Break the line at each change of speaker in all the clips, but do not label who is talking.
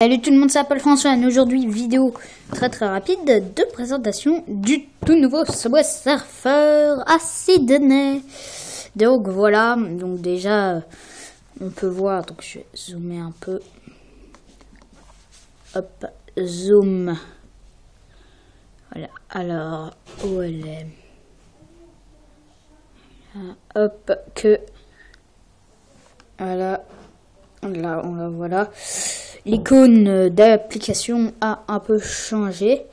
Salut tout le monde, c'est Apple François. Aujourd'hui, vidéo très rapide de présentation du tout nouveau Subway Surfer à Sydney. Donc voilà, donc déjà on peut voir, donc je vais zoomer un peu. Hop, zoom. Voilà, alors où elle est? Hop, que voilà, là on la voilà. L'icône d'application a un peu changé.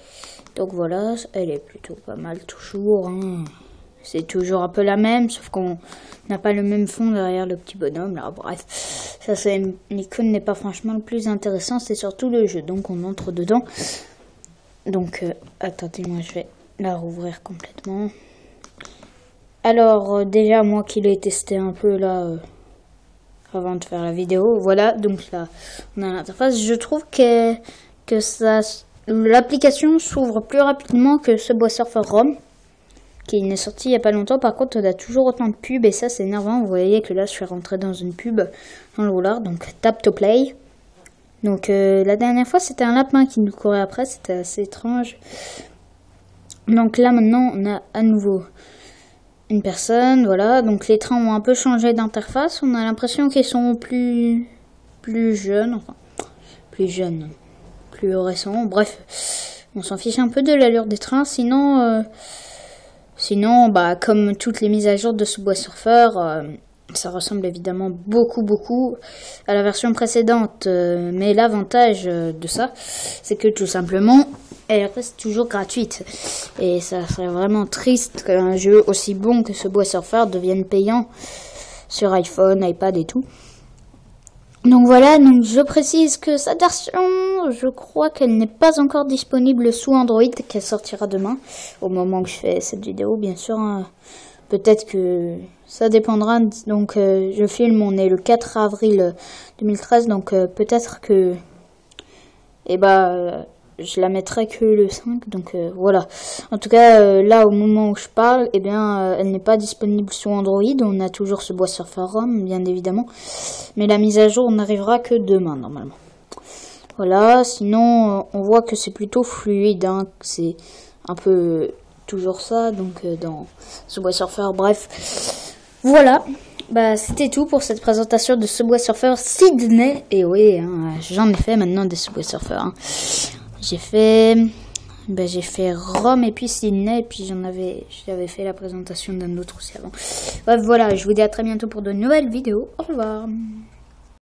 Donc voilà, elle est plutôt pas mal toujours. Hein. C'est toujours un peu la même, sauf qu'on n'a pas le même fond derrière le petit bonhomme. Là, bref, ça c'est l'icône n'est pas franchement le plus intéressant, c'est surtout le jeu. Donc on entre dedans. Donc attendez, moi je vais la rouvrir complètement. Alors déjà moi qui l'ai testé un peu là. Avant de faire la vidéo, voilà, donc là on a l'interface. Je trouve que l'application s'ouvre plus rapidement que Subway Surfer ROM qui est sorti il y a pas longtemps. Par contre on a toujours autant de pubs et ça c'est énervant. Vous voyez que là je suis rentré dans une pub dans le roulard, donc tap to play. Donc la dernière fois c'était un lapin qui nous courait après, c'était assez étrange. Donc là maintenant on a à nouveau une personne, voilà, donc les trains ont un peu changé d'interface, on a l'impression qu'ils sont plus jeunes, enfin, plus récents, bref, on s'en fiche un peu de l'allure des trains, sinon, bah, comme toutes les mises à jour de Subway Surfer, ça ressemble évidemment beaucoup à la version précédente, mais l'avantage de ça, c'est que tout simplement, elle reste toujours gratuite. Et ça serait vraiment triste qu'un jeu aussi bon que Subway Surfer devienne payant sur iPhone, iPad et tout. Donc voilà, donc je précise que cette version, je crois qu'elle n'est pas encore disponible sous Android, qu'elle sortira demain, au moment où je fais cette vidéo, bien sûr. Hein. Peut-être que ça dépendra, donc je filme, on est le 4 avril 2013, donc peut-être que, je la mettrai que le 5, donc voilà. En tout cas, là, au moment où je parle, elle n'est pas disponible sur Android. On a toujours Subway Surfer ROM, bien évidemment. Mais la mise à jour n'arrivera que demain, normalement. Voilà, sinon, on voit que c'est plutôt fluide. Hein, c'est un peu toujours ça, donc dans Subway Surfer, bref. Voilà. Bah, c'était tout pour cette présentation de Subway Surfer Sydney. Et oui, hein, j'en ai fait maintenant des Subway Surfer. Hein. J'ai fait Rome et puis Sydney, et puis j'avais fait la présentation d'un autre aussi avant. Bref, voilà, je vous dis à très bientôt pour de nouvelles vidéos. Au revoir.